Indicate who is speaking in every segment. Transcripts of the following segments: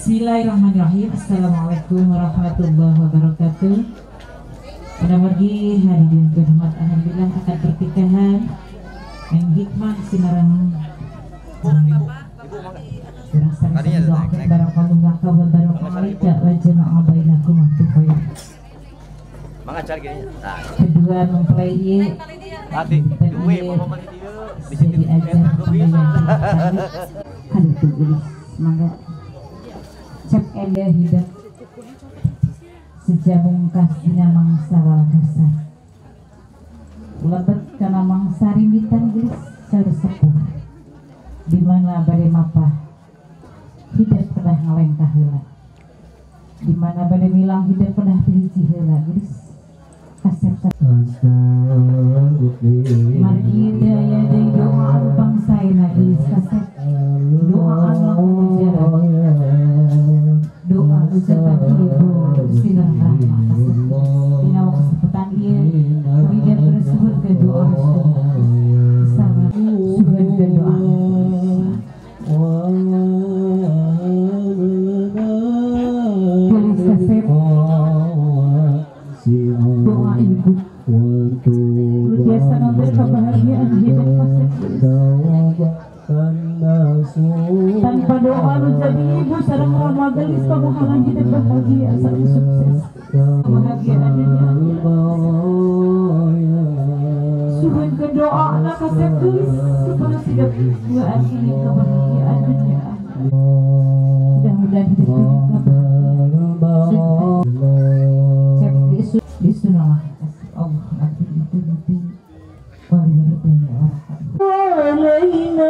Speaker 1: Bismillahirrahmanirrahim. Assalamualaikum warahmatullahi wabarakatuh. Pada pagi hadirin berhormat, alhamdulillah akad pertikahan yang hikmah sinarang kedua mempelai semoga cek ende hidup sejabung kasihnya mangsa kasar lebet karena mangsa rimbitan gelis sesepuh di mana badai mapa hidup pernah ngalengkah heula, di mana badai milang hidup pernah diriji heula gelis kasep margi daya deui doa bangsaina gelis kasep doa lamun doa serta ibu sinar rahmat dina kesempatan ieu hidup tersebut ke doa sangat sugan ke doa gelis kasep doa ibu biasa ngambil kebahagiaan hidup kasep tanpa doa lu jadi ibu sareng rama gelis kabuhalan hidup bahagia sareng sukses kebahagiaan suhun ke doa anak kasep gelis supaya hidup duaan ini kebahagiaan dunia mudah-mudahan hidup cek di sunah Allah nanti itu walidaini alaina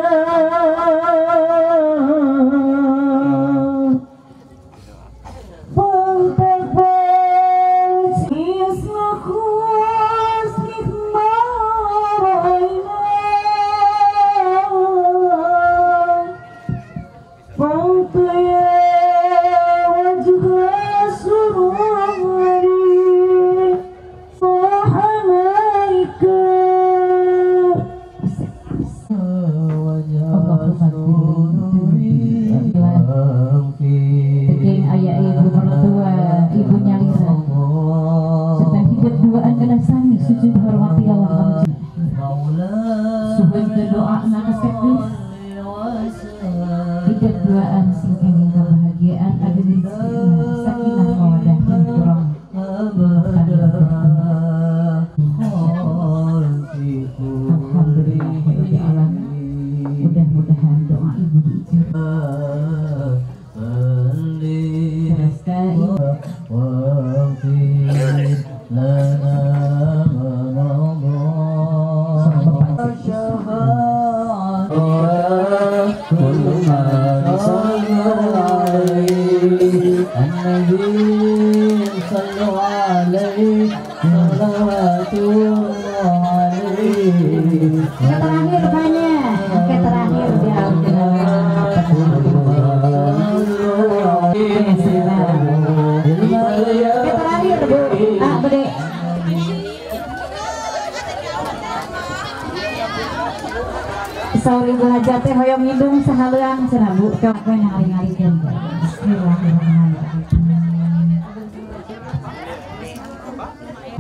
Speaker 1: Sauri belajar teh hoyong hidung sahaleang cenah Bu coba ngali-ngalikeun. Bismillahirrahmanirrahim.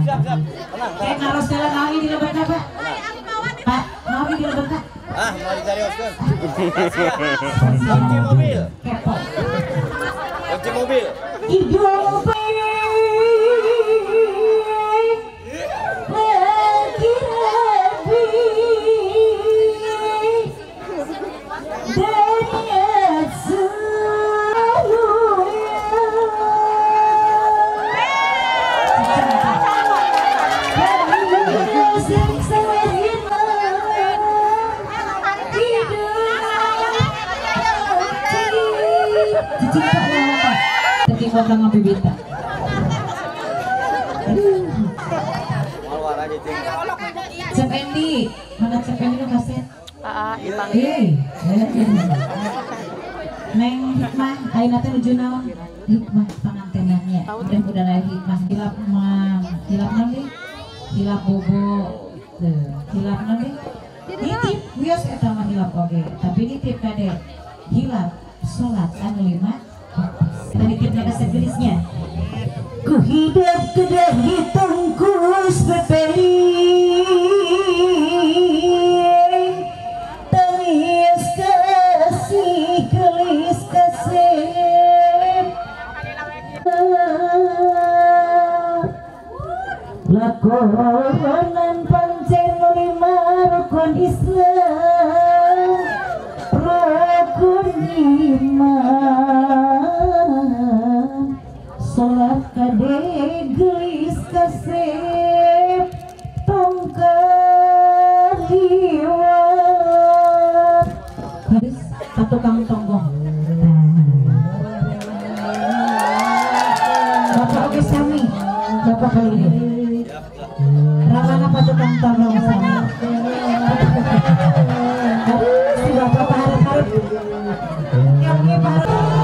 Speaker 1: Siap. Tenang. Harus jalan lagi di lebat apa? Pak, mau di lebat Pak? Mau dicari Oscar. Kunci mobil. Kunci mobil. Hidup bakal ngabibita. Cep Endi, mana Cep Endi lu kasih? Neng Hikmah, ayeuna teh nuju naon? Hikmah pangantenannya. Mudah-mudahan hikmah hilap mah, hilap naon deui? Hilap bobo. Teu, hilap naon deui? Nitip wios eta mah hilap oge, tapi nitip kade hilap salat anu 5 waktu. dikit bahasa Inggrisnya. Ku hidup kedah ditungkus bepeli tangis kasih gelis kasih lakonan pancen lima rukun Islam rukun iman sholat kade gelis kasep tongkat liwat hadis satu kang tonggong bapak oke sami bapak kali ini rawan apa tukang tonggong sami si bapak harap-harap yang harap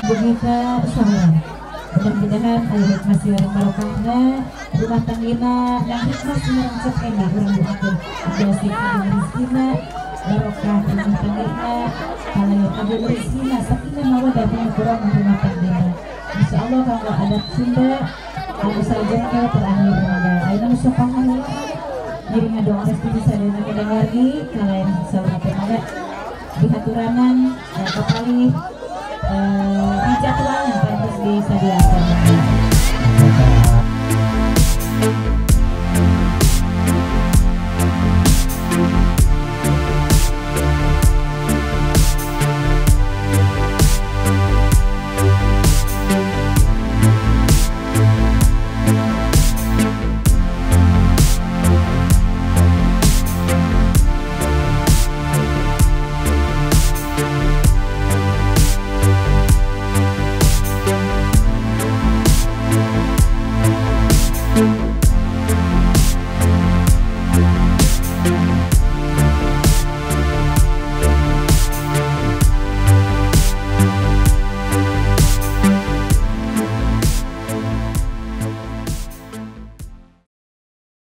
Speaker 1: begitu sama mudah-mudahan ayat masih orang barokahna rumah tanggina yang hikmah semarang sepena orang doakan biasa kabul rizkina barokah rumah tanggina kalau kabul rizkina sakinah mawadah kurang rumah tanggina insyaallah kalau adat Sunda kalau saja terakhir ada ayo musuhannya jadi ngadoa restu bisa dengar-dengargi kalian saudara pemuda di haturanan kepali di jadwal yang pantas disediakan.